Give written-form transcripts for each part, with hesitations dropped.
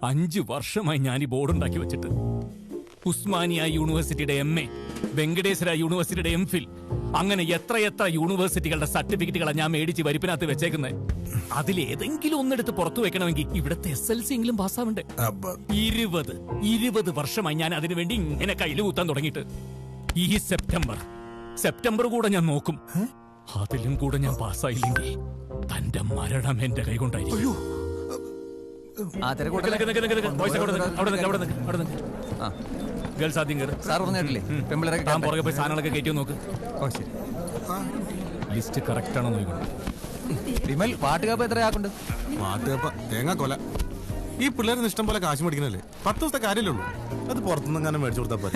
5 വർഷമായി ഞാൻ ഈ ബോർഡ് ഉണ്ടാക്കി വെച്ചിട്ട്. ഉസ്മാനിയ യൂണിവേഴ്സിറ്റിയുടെ MA, വെങ്കടേശ്വര യൂണിവേഴ്സിറ്റിയുടെ MPhil, അങ്ങനെ എത്ര യൂണിവേഴ്സിറ്റികളുടെ സർട്ടിഫിക്കറ്റുകളാണ് ഞാൻ മേടിച്ച് വരിപ്പിനകത്ത് വെച്ചേക്കുന്നത്. അതിലേതെങ്കിലും ഒന്നെടുത്ത് പുറത്തു വെക്കണമെങ്കിൽ ഇവിടുത്തെ SLC എങ്കിലും പാസ്സാവണ്ടേ? 20 വർഷമായി ഞാൻ അതിനുവേണ്ടി ഇങ്ങനെ കയ്യിൽ കൂത്താൻ തുടങ്ങിയിട്ട്. ഈ സെപ്റ്റംബർ കൂടെ ഞാൻ നോക്കും. അതിലും കൂടെ ഞാൻ പാസ്സായില്ലെങ്കിൽ തന്റെ മരണം എന്റെ കൈകൊണ്ടായിരിക്കും. ഗേൾസ് ആദ്യം കയറി. സാർ പറഞ്ഞിട്ടില്ലേ താൻ പുറകെ പോയി സാധനങ്ങളൊക്കെ കയറ്റി നോക്ക്. ലിസ്റ്റ് കറക്റ്റ് ആണോ നോക്കണം. വിമൽ പാട്ടുകാപ്പ് എത്രയാക്കുണ്ട്? പാട്ടുകാപ്പ തേങ്ങ കൊല. ഈ പിള്ളേരിന് ഇഷ്ടം പോലെ കാശ് മേടിക്കണല്ലേ. 10 ദിവസത്തെ കാര്യമല്ലേ ഉള്ളൂ. അത് പുറത്തുനിന്ന് അങ്ങനെ മേടിച്ചു കൊടുത്താൽ പോലെ.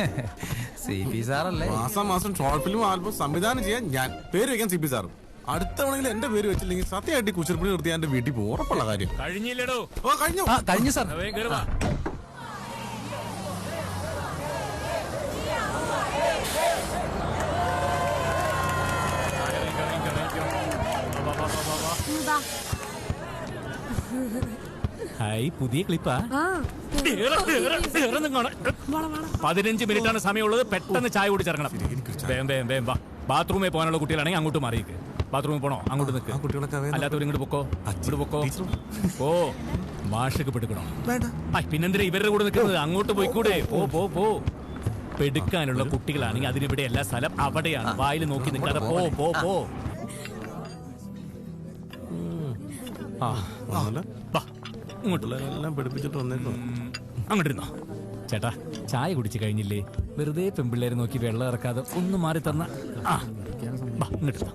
CP സാറല്ലേ? മാസം ഷോർട്ട് ഫിലിം ആൽബം സംവിധാനം ചെയ്യാൻ ഞാൻ, പേര് വെക്കാൻ CP സാറും. അടുത്ത തവണയിൽ എന്റെ പേര് വെച്ചില്ലെങ്കിൽ സത്യമായിട്ട് കുശിർപ്പിണി നിർത്തി എന്റെ വീട്ടിൽ പോകും. ഉറപ്പുള്ള കാര്യം. കഴിഞ്ഞില്ലടോ? ഓ കഴിഞ്ഞു. കഴിഞ്ഞു സാർ. ഹായ്, പുതിയ ക്ലിപ്പാ. 15 മിനിറ്റാണ് സമയമുള്ളത്. പെട്ടെന്ന് ചായ കുടിച്ചിറങ്ങണം. വേം വാ. ബാത്റൂമിൽ പോകാനുള്ള കുട്ടികളാണെങ്കിൽ അങ്ങോട്ട് മാറിയിക്ക്. ബാത്റൂമിൽ പോണോ? അങ്ങോട്ട് നിൽക്ക്. അല്ലാത്തവർ ഇങ്ങോട്ട് പൊക്കോ. ഓ മാഷക്ക് പെടുക്കണോ? പിന്നെന്തിനാ ഇവരുടെ കൂടെ നിൽക്കുന്നത്? അങ്ങോട്ട് പോയിക്കൂടെ? പോ. പെടുക്കാനുള്ള കുട്ടികളാണെങ്കിൽ അതിനിവിടെ എല്ലാ സ്ഥലം അവിടെയാണ്. വായിൽ നോക്കി നിൽക്കാതെ പോ. അങ്ങോട്ടിരുന്നോ. ചേട്ടാ, ചായ കുടിച്ചു കഴിഞ്ഞില്ലേ? വെറുതെ പെൺപിള്ളേരെ നോക്കി വെള്ളം ഇറക്കാതെ ഒന്ന് മാറി തന്ന. ഇങ്ങോട്ടിരുന്നോ.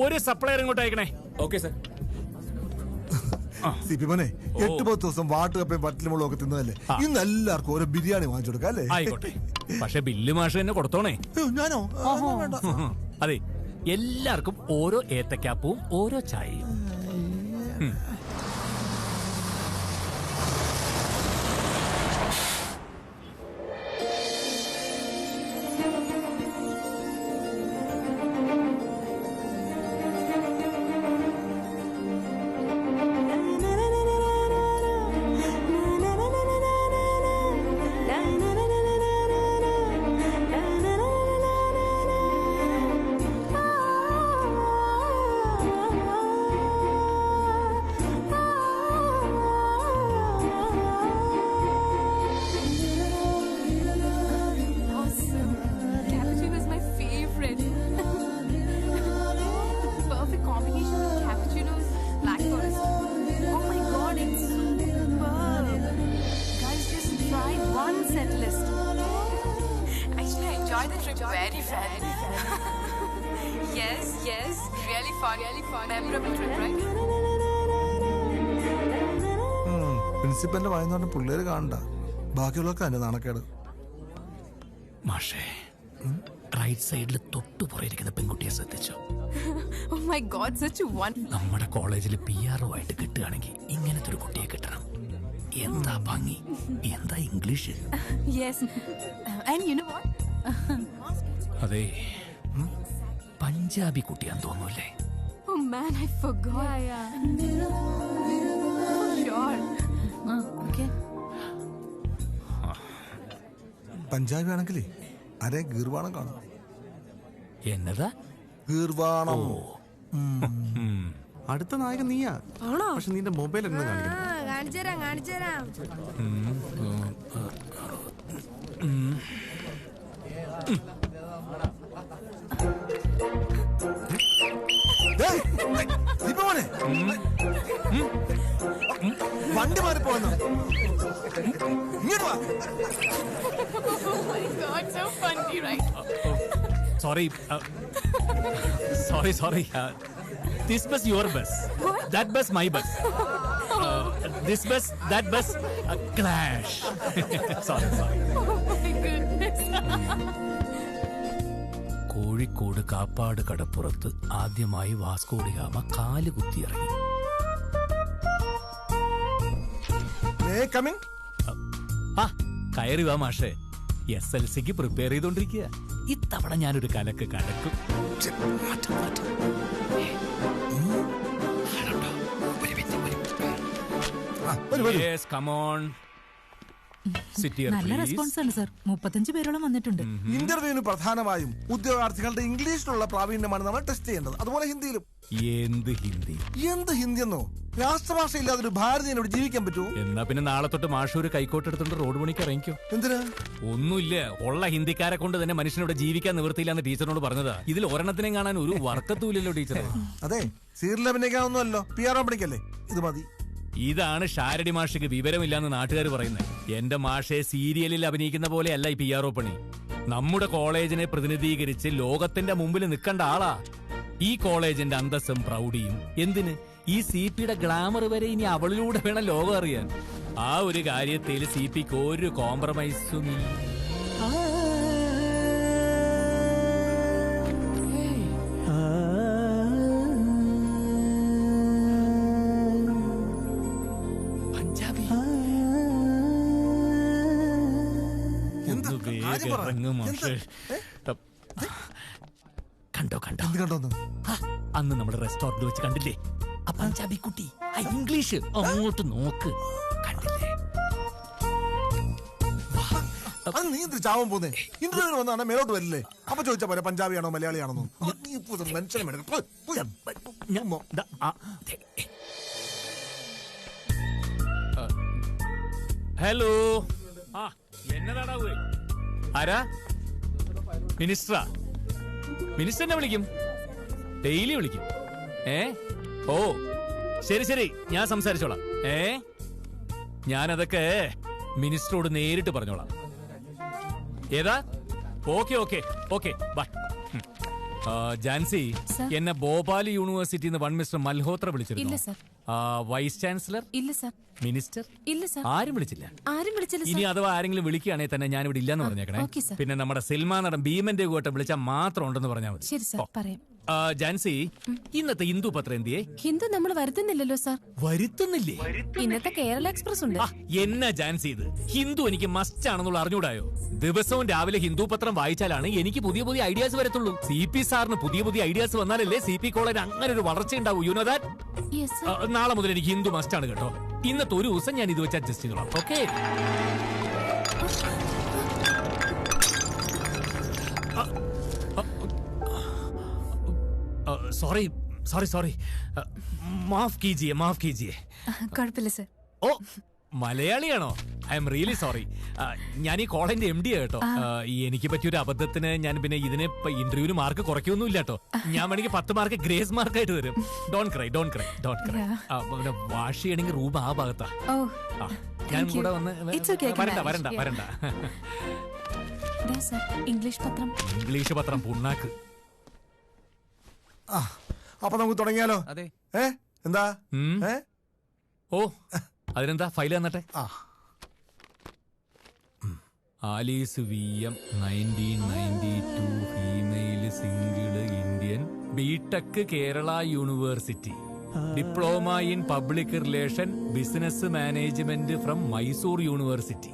ഒരു സപ്ലയർ ഇങ്ങോട്ട് അയക്കണേ. Okay sir. സിപിമനെ 8-10 ദിവസം വാട്ടുകപ്പയും പറ്റിലുമുള്ള ഒക്കെ തിന്നതല്ലേ? ഇന്ന് എല്ലാവർക്കും ഓരോ ബിരിയാണി വാങ്ങിച്ചു കൊടുക്കാം അല്ലേ? ആയിക്കോട്ടെ. പക്ഷെ ബില്ല് മാഷ് തന്നെ കൊടുത്തോണേ. ഞാനോ? അതെ, എല്ലാവർക്കും ഓരോ ഏത്തക്കാപ്പവും ഓരോ ചായയും. പ്രിൻസിപ്പലിന്റെ വായനോണ്ട് പിള്ളേര് കാണണ്ട. ബാക്കിയുള്ളവർക്ക് അതിന്റെ നാണക്കേട്. മാഷേ, റൈറ്റ് സൈഡിൽ തൊട്ടു പുറയിരിക്കുന്ന പെൺകുട്ടിയെ ശ്രദ്ധിച്ചോ? നമ്മുടെ കോളേജിൽ PRO ആയിട്ട് കിട്ടുകയാണെങ്കിൽ ഇങ്ങനത്തെ ഒരു കുട്ടിയെ കിട്ടണം. എന്താ ഭംഗി, എന്താ ഇംഗ്ലീഷ്. അതെ, പഞ്ചാബി കുട്ടിയാന്ന് തോന്നൂല്ലേ? പഞ്ചാബി ആണെങ്കിലേ അരേ ഗീർവാണം കാണും. എന്നതാ ഗീർവാണം? അടുത്ത നായകൻ നീയാ. പക്ഷെ നിന്റെ മൊബൈൽ എന്ന് കാണിക്കണം. വണ്ടി മാറി പോകുന്നു. Sorry. This bus your bus. That bus my bus. This bus, that bus, clash. Sorry. Kozhikode Kappad കടപ്പുറത്ത് ആദ്യമായി വാസ്കോ ഡി ഗാമ കാല് കുത്തിയിറങ്ങി. കയറി വാ മാഷേ. SLCക്ക് പ്രിപ്പയർ ചെയ്തോണ്ടിരിക്കുക. ഇത്തവണ ഞാനൊരു കലക്ക് കലക്കും. Yes come on sit here നല്ല പ്ലീസ്. റെസ്പോൺസ് ആണ് സർ. 35 പേരോളം വന്നിട്ടുണ്ട്. ഇന്റർവ്യൂവിന് പ്രധാനമായും ഉദ്യോഗാർത്ഥികളുടെ ഇംഗ്ലീഷിലുള്ള പ്രാവീണ്യമാണ് നമ്മൾ ടെസ്റ്റ് ചെയ്യേണ്ടത്. അതുപോലെ ഹിന്ദിയിലും. എന്ത് ഹിന്ദി? എന്ത് ഹിന്ദി എന്നോ? രാഷ്ട്രഭാഷ ഇല്ലാതെ ഒരു ഭാരതീയനോട് ജീവിക്കാൻ പറ്റുമോ? എന്നാ പിന്നെ നാളെ തൊട്ട് മാഷൂര് കൈക്കോട്ടെടുത്തോണ്ട് റോഡ് പണിക്ക് ഇറങ്ങിക്കോ. എന്തിനാ? ഒന്നുമില്ല, ഉള്ള ഹിന്ദിക്കാരെ കൊണ്ട് തന്നെ മനുഷ്യനോട് ജീവിക്കാൻ നിവൃത്തിയില്ലാന്ന് ടീച്ചറിനോട് പറഞ്ഞതാ. ഇതിൽ ഒരെണ്ണത്തിനെ കാണാൻ ഒരു വർക്കത്തൂല്ലല്ലോ ടീച്ചറെ. അതെ, സീരിയൽ അഭിനയിക്കാനൊന്നുമല്ലോ, PR പണിക്കല്ലേ. ഇത് മതി. ഇതാണ് ഷാരടി മാഷിക്ക് വിവരമില്ലാന്ന് നാട്ടുകാർ പറയുന്നത്. എന്റെ മാഷെ സീരിയലിൽ അഭിനയിക്കുന്ന പോലെയല്ല ഈ PR പണി. നമ്മുടെ കോളേജിനെ പ്രതിനിധീകരിച്ച് ലോകത്തിന്റെ മുമ്പിൽ നിൽക്കേണ്ട ആളാ. ഈ കോളേജിന്റെ അന്തസ്സും പ്രൗഢിയും എന്തിന് ഈ CPയുടെ ഗ്ലാമർ വരെ ഇനി അവളിലൂടെ വേണം ലോകം അറിയാൻ. ആ ഒരു കാര്യത്തിൽ CPക്ക് ഒരു കോംപ്രമൈസും കണ്ടോ കണ്ടോ എന്ത് കണ്ടോന്ന്? അന്ന് നമ്മുടെ റെസ്റ്റോറന്റ് വെച്ച് കണ്ടില്ലേ ആ പഞ്ചാബി കുട്ടി, ആ ഇംഗ്ലീഷ് അങ്ങോട്ട് നോക്ക്, കണ്ടില്ലേ? അത് നീ എന്ത് ചാവാൻ പോന്നേ? ഇന്റർവ്യൂവിന് വന്നാണ് മേലോട്ട് വരില്ലേ? അപ്പൊ ചോദിച്ചാ പോലെ പഞ്ചാബിയാണോ മലയാളിയാണോ? ഹലോ, എന്നതാടാ? ആരാ? മിനിസ്റ്ററാ? മിനിസ്റ്ററിനെ വിളിക്കും, ഡെയിലി വിളിക്കും. ഓ ശരി ശരി, ഞാൻ സംസാരിച്ചോളാം. ഞാനതൊക്കെ മിനിസ്റ്ററോട് നേരിട്ട് പറഞ്ഞോളാം. ഏതാ? Okay okay okay bye. Jhansi, എന്നെ ഭോപ്പാൽ യൂണിവേഴ്സിറ്റിന്ന് വൺ മിസ്റ്റർ മൽഹോത്ര വിളിച്ചിരുന്നു. വൈസ് ചാൻസലർ ഇല്ല സർ. മിനിസ്റ്റർ ഇല്ല സർ. ആരും വിളിച്ചില്ല. ആരും വിളിച്ചില്ല. ഇനി അഥവാ ആരെങ്കിലും വിളിക്കുകയാണെങ്കിൽ തന്നെ ഞാൻ ഇവിടെ ഇല്ലെന്ന് പറഞ്ഞേക്കണേ. പിന്നെ നമ്മുടെ സിൽമാ നടൻ ഭീമന്റെ കൂട്ടം വിളിച്ചാൽ മാത്രം ഉണ്ടെന്ന് പറഞ്ഞാൽ മതി. ശരി സർ, പറയാം. ജാൻസി, ഇന്നത്തെ ഹിന്ദു പത്രം എന്തിയേ? ഹിന്ദു നമ്മൾ വരുത്തുന്നില്ലല്ലോ സർ. വരുത്തുന്നില്ലേ? ഇന്നത്തെ കേരള എക്സ്പ്രസ് ഉണ്ട്. എന്നാ ജാൻസി ഇത്? ഹിന്ദു എനിക്ക് മസ്റ്റ് ആണെന്നുള്ള അറിഞ്ഞൂടായോ? ദിവസവും രാവിലെ ഹിന്ദു പത്രം വായിച്ചാലാണ് എനിക്ക് പുതിയ പുതിയ ഐഡിയാസ് വരത്തുള്ളൂ. CP സാറിന് പുതിയ പുതിയ ഐഡിയാസ് വന്നാലല്ലേ CP കോളേജ് അങ്ങനെ ഒരു വളർച്ച ഉണ്ടാവൂ. You know that? നാളെ മുതൽ എനിക്ക് ഹിന്ദു മസ്റ്റ് ആണ് കേട്ടോ. ഇന്നത്തെ ഒരു ദിവസം ഞാൻ ഇത് വെച്ച് അഡ്ജസ്റ്റ് ചെയ്തോളാം. ഓക്കെ? സോറി സോറി സോറി, മാഫ് കീജിയെ മാഫ് കീജിയെ. കുഴപ്പമില്ല സർ. ഓ, മലയാളിയാണോ? I am really sorry. ഞാൻ ഈ കോളേജിന്റെ MD കേട്ടോ. എനിക്ക് പറ്റിയൊരു അബദ്ധത്തിന് ഞാൻ പിന്നെ ഇതിന് ഇന്റർവ്യൂവിന് മാർക്ക് കുറയ്ക്കൊന്നും ഇല്ല കേട്ടോ. ഞാൻ വേണമെങ്കിൽ 10 മാർക്ക് ഗ്രേസ് മാർക്കായിട്ട് തരും. Don't cry don't cry don't cry. Wash ചെയ്യണമെങ്കിൽ റൂം ആ ഭാഗത്താ. ഞാൻ കൂടെ വന്ന് വരണ്ട വരണ്ട വരണ്ട. ഇംഗ്ലീഷ് പത്രം. ഇംഗ്ലീഷ് പത്രം പുണ്ണാക്ക്. അപ്പൊ നമുക്ക് തുടങ്ങിയാലോ? അതെ. എന്താ? ഓ, അതിനെന്താ? ഫയൽ തന്നട്ടെ. Alice VM 1992, female, single, Indian, B Tech Kerala University, diploma in public relation, business management from Mysore University.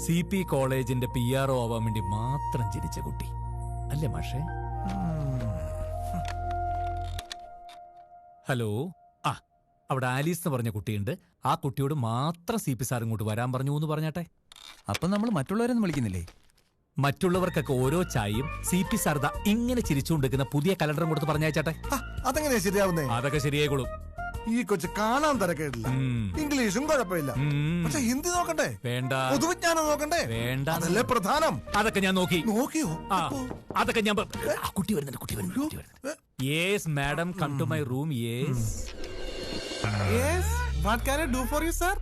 CP കോളേജിന്റെ PRO ആവാൻ വേണ്ടി മാത്രം ജനിച്ച കുട്ടി അല്ലേ മാഷേ? ഹലോ, അവിടെ ആലീസ് എന്ന് പറഞ്ഞ കുട്ടിയുണ്ട്. ആ കുട്ടിയോട് മാത്രം CP സാർ ഇങ്ങോട്ട് വരാൻ പറഞ്ഞു എന്ന് പറഞ്ഞാട്ടെ. അപ്പൊ നമ്മൾ മറ്റുള്ളവരൊന്നും വിളിക്കുന്നില്ലേ? മറ്റുള്ളവർക്കൊക്കെ ഓരോ ചായയും CP സാർ ദാ ഇങ്ങനെ ചിരിച്ചുകൊണ്ടിരിക്കുന്ന പുതിയ കലണ്ടറും കൊടുത്ത് പറഞ്ഞയച്ചാട്ടെ. അതെങ്ങനെയാ ശരിയാവുന്നേ? അതൊക്കെ ശരിയായിക്കോളും. ഈ കൊച്ചു കാണാൻ തിരക്കേടില്ല, ഇംഗ്ലീഷും കുഴപ്പമില്ല. പക്ഷെ ഹിന്ദി നോക്കണ്ടേ? വേണ്ട. പൊതുവിജ്ഞാനം നോക്കണ്ടേ? വേണ്ട. അതല്ലേ പ്രധാനം. അതൊക്കെ ഞാൻ നോക്കി. നോക്കിയോ? അതൊക്കെ ഞാൻ കുട്ടി വരുന്നുണ്ട്, കുട്ടി വരുന്നുണ്ട്. Yes madam, come to my room. Yes yes, what can I do for you sir?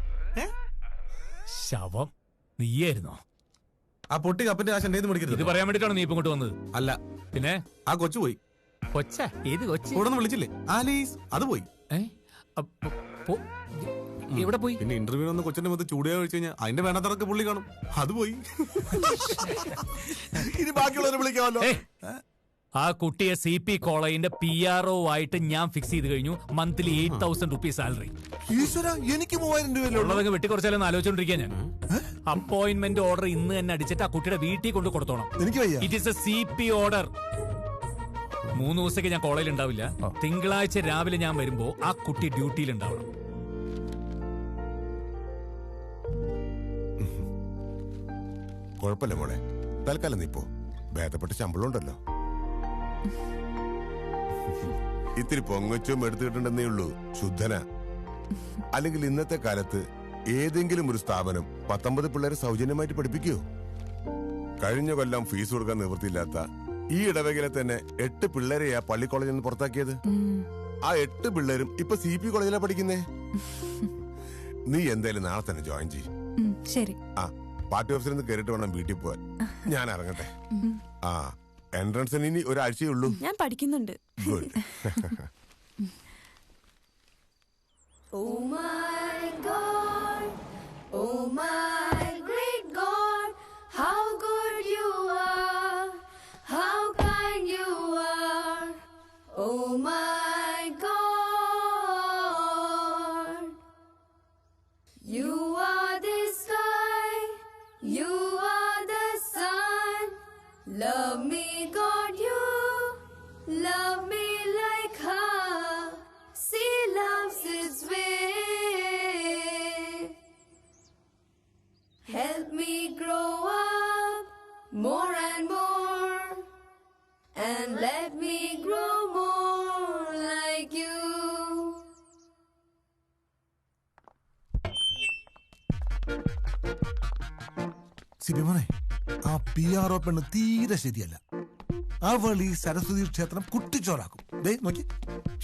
ശവം നീയായിരുന്നോ? ആ പൊട്ടി കപ്പിന്റെ കാശ് എന്റെ മേടിക്കരുത്. ഇത് പറയാൻ വേണ്ടിട്ടാണ് നീ ഇപ്പൊ ഇങ്ങോട്ട് വന്നത്? അല്ല, പിന്നെ ആ കൊച്ചു പോയി. കൊച്ച? ഏത് കൊച്ചു? ഇവിടെ വിളിച്ചില്ലേ ആലീസ്? അത് പോയി. എവിടെ പോയി? പിന്നെ ഇന്റർവ്യൂ വന്ന് കൊച്ചിന്റെ മൊത്തം ചൂടിയാ കഴിച്ചു കഴിഞ്ഞാൽ അതിന്റെ വേണ്ടത്തറൊക്കെ പുള്ളി കാണും. അത് പോയി. ഇനി ബാക്കിയുള്ളവരെ വിളിക്കാമല്ലോ. ആ കുട്ടിയെ CP കോളേജിന്റെ PRO ആയിട്ട് ഞാൻ ഫിക്സ് ചെയ്ത് കഴിഞ്ഞു. Monthly 8,000 rupees salary. ഈശ്വര, എനിക്ക് 3000 രൂപയല്ലോ ഉള്ളതൊക്കെ വെട്ടിക്കുറച്ചാലും ആലോചിച്ചോണ്ടിരിക്കാൻ ഞാൻ. അപ്പോയിന്റ്മെന്റ് ഓർഡർ ഇന്ന് തന്നെ അടിച്ചിട്ട് ആ കുട്ടിയുടെ വീട്ടിൽ കൊണ്ട് കൊടുത്തോണം. എനിക്ക് വയ്യ. It is A CP order. 3 ദിവസത്തേക്ക് ഞാൻ കോളേജിൽ ഉണ്ടാവില്ല. തിങ്കളാഴ്ച രാവിലെ ഞാൻ വരുമ്പോ ആ കുട്ടി ഡ്യൂട്ടിയിൽ ഉണ്ടാവണം. കുഴപ്പമില്ല മോളെ, തൽക്കാലം നീ പോ. ഭേദപ്പെട്ട ശമ്പളം ഉണ്ടല്ലോ. ഇത്തിരി പൊങ്ങച്ചും എടുത്തിട്ടുണ്ടെന്നേ ഉള്ളൂ, ശുദ്ധന. അല്ലെങ്കിൽ ഇന്നത്തെ കാലത്ത് ഏതെങ്കിലും ഒരു സ്ഥാപനം 19 പിള്ളേരെ സൗജന്യമായിട്ട് പഠിപ്പിക്കോ? കഴിഞ്ഞ കൊല്ലം ഫീസ് കൊടുക്കാൻ നിവൃത്തിയില്ലാത്ത ഈ ഇടവകയിലെ തന്നെ 8 പിള്ളേരെയാ പള്ളി കോളേജിൽ നിന്ന് പുറത്താക്കിയത്. ആ 8 പിള്ളേരും ഇപ്പൊ CP കോളേജിലാ പഠിക്കുന്നേ. നീ എന്തായാലും നാളെ തന്നെ ജോയിൻ ചെയ്യും. ശരി. ആ, പാർട്ടി ഓഫീസിൽ നിന്ന് കയറിയിട്ട് വേണം വീട്ടിൽ പോവാൻ. ഞാൻ ഇറങ്ങട്ടെ. ആ, എൻട്രൻസിന് ഇനി ഒരാഴ്ചയേ ഉള്ളൂ. ഞാൻ പഠിക്കുന്നുണ്ട്. Good. Oh my God, oh my great God, how good you are, how kind you are. Oh my God, you are the sky, you are the sun. Love me, God, you love me like how sea loves its wave. Help me grow up more and more, and let me grow more like you. സിബിമോനെ, ആ PRO പെണ്ണ് തീരെ ശരിയല്ല. അവൾ ഈ സരസ്വതി ക്ഷേത്രം കുട്ടിച്ചോറാക്കും. ദേ നോക്കി,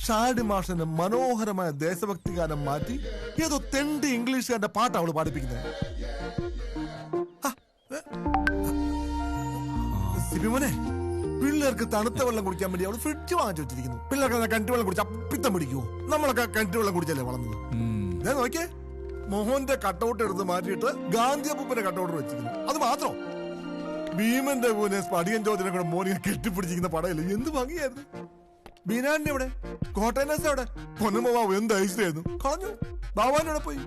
shady മാഷിന്റെ മനോഹരമായ ദേശഭക്തി ഗാനം മാറ്റി ഏതോ തെണ്ടി ഇംഗ്ലീഷുകാരുടെ പാട്ട് അവള് പാടിപ്പിക്കുന്നത്. സിബിമോനെ, പിള്ളേർക്ക് തണുത്ത വെള്ളം കുടിക്കാൻ വേണ്ടി അവള് ഫ്രിഡ്ജ് വാങ്ങിച്ചു വെച്ചിരിക്കുന്നു. പിള്ളേർക്ക് കിണറ്റ് വെള്ളം കുടിച്ച് അപ്പിത്തം പിടിക്കുവോ? നമ്മളൊക്കെ കിണറ്റ് വെള്ളം കുടിച്ചല്ലേ വളർന്നത്. നോക്കിയേ, മോഹന്റെ കട്ടൗട്ട് എടുത്ത് മാറ്റിയിട്ട് ഗാന്ധി അപ്പൂപ്പന്റെ കട്ടൗട്ട് വെച്ചിരിക്കുന്നു. അത് മാത്രം ഭീമന്റെ പൂനെ സ്പടിയൻ ചോദ്യം കൂടെ മോനിങ്ങനെ കെട്ടിപ്പിടിച്ചിരിക്കുന്ന പടയില്ല. എന്ത് ഭംഗിയായിരുന്നു. ബീനാന്റെ എവിടെ? കോട്ടയനസ് എവിടെ? പൊന്നമ്മാവ് എന്ത് ഐശ്വര്യായിരുന്നു. കളഞ്ഞു. ബാബാനോടെ പോയി.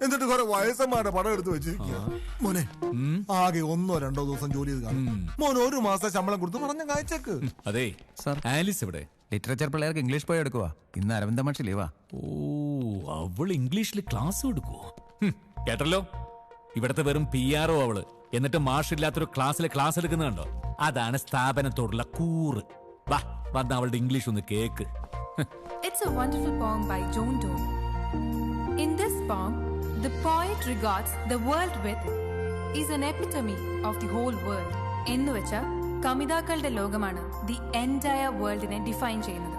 എന്നിട്ട് കുറെ വയസ്സന്മാരുടെ പടം എടുത്ത് വെച്ചിരിക്കുക. മോനെ, ആകെ 1-2 ദിവസം ജോലി ചെയ്ത് കാണും. മോൻ 1 മാസം ശമ്പളം കൊടുത്ത് പറഞ്ഞ കാഴ്ചക്ക്. അതെ സാർ, ആലിസ് എവിടെ? ലിറ്ററേച്ചർ പിള്ളേർക്ക് ഇംഗ്ലീഷ് പോയി എടുക്കുവാ. ഇന്ന് അരവിന്ദ മാഷ് ലീവാ. ഓ, അവൾ ഇംഗ്ലീഷിൽ ക്ലാസ് എടുക്കുവോ? കേട്ടല്ലോ, ഇവിടത്തെ വെറും PRO അവള്. എന്നിട്ട് മാഷില്ലാത്തൊരു ക്ലാസ്സിൽ ക്ലാസ് എടുക്കുന്നത് കണ്ടോ? അതാണ് സ്ഥാപനത്തോടുള്ള കൂറ്. വാ, വന്ന് അവളുടെ ഇംഗ്ലീഷ് ഒന്ന് cake. It's a wonderful poem by John Donne. In this poem, the poet regards the world with is an epitome of the whole world. എന്ന് വെച്ചാൽ കവിതാക്കളുടെ ലോകമാണ് ദി എൻറ്റയർ വേൾഡിനെ ഡിഫൈൻ ചെയ്യുന്നത്.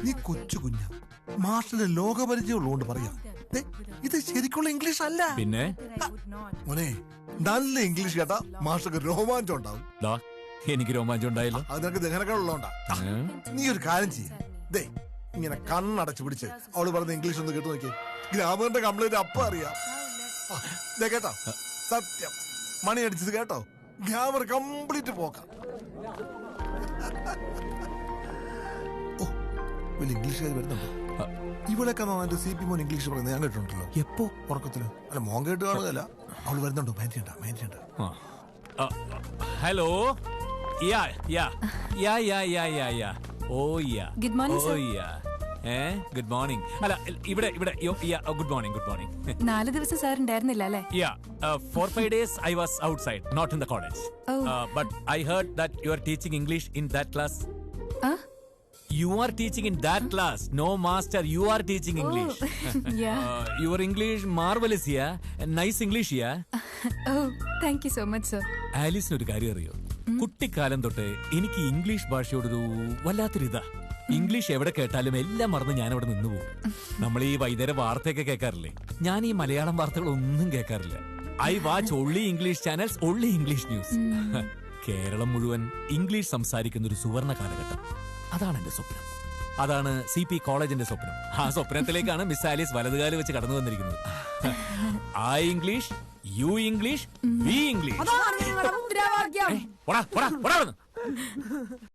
നീ കൊച്ചു കുഞ്ഞ, മാഷിന്റെ ലോകപരിചയം ഉള്ളതുകൊണ്ട് പറയാം. ഇത് ശരിക്കുള്ള ഇംഗ്ലീഷ് അല്ല. പിന്നെ മോനെ, നല്ല ഇംഗ്ലീഷ് കേട്ടാ മാഷക്ക് രോമാഞ്ചം ഉണ്ടാവും. എനിക്ക് രോമാഞ്ചം ഉണ്ടായില്ല. അത് നിനക്ക് ദഹനങ്ങളുള്ളതുകൊണ്ടാ. നീ ഒരു കാര്യം ചെയ്യ, ദേ ഇങ്ങനെ കണ്ണടച്ചു പിടിച്ച് അവള് പറഞ്ഞ ഇംഗ്ലീഷ് ഒന്ന് കേട്ടു നോക്കിയേ. ഗ്രാമറിന്റെ കംപ്ലൈന്റ് അപ്പ അറിയാം. കേട്ടോ, സത്യം മണി അടിച്ചത് കേട്ടോ. ഗ്രാമർ കംപ്ലീറ്റ് പോക്കാം. വലിയ ഇംഗ്ലീഷുകാർ വരുന്നുണ്ടോ? ഇവളൊക്കെ നന്നായിട്ട് CP മോൻ ഇംഗ്ലീഷ് പറയുന്നത് ഞാൻ കേട്ടിട്ടുണ്ടല്ലോ. എപ്പോ? ഉറക്കത്തില്. അല്ല, മോൻ കേട്ട് കാണുകയല്ല. അവള് വരുന്നുണ്ടോ? Mind hello. Good morning, sir. Good morning. അല്ല, ഇവിടെ ഗുഡ് മോർണിംഗ്. 4 ദിവസം സാർ ഉണ്ടായിരുന്നില്ല അല്ലേ? 4-5 days I was outside, not in the college. But I heard that you are teaching English in that class. You are teaching in that class. No master, you are teaching English. Yeah. Your English marvelous, yeah. Nice English, yeah. Oh, thank you so much, sir. ആലീസിന് ഒരു കാര്യം അറിയോ? കുട്ടിക്കാലം തൊട്ട് എനിക്ക് English ഭാഷയോടൊരു വല്ലാത്തൊരിതാ. English എവിടെ കേട്ടാലും എല്ലാം മറന്ന് ഞാൻ അവിടെ നിന്ന് പോകും. നമ്മൾ ഈ വൈകുന്നേരം വാർത്തയൊക്കെ കേൾക്കാറില്ലേ? ഞാൻ ഈ മലയാളം വാർത്തകളൊന്നും കേൾക്കാറില്ല. I watch only English channels, only English news. Keralam മുഴുവൻ ഇംഗ്ലീഷ് സംസാരിക്കുന്ന ഒരു സുവർണ കാലഘട്ടം. അതാണ് എന്റെ സ്വപ്നം. അതാണ് CP കോളേജിന്റെ സ്വപ്നം. ആ സ്വപ്നത്തിലേക്കാണ് മിസ് ആലീസ് വലതുകാല് വെച്ച് കടന്നു വന്നിരിക്കുന്നത്. I English, you English, we English.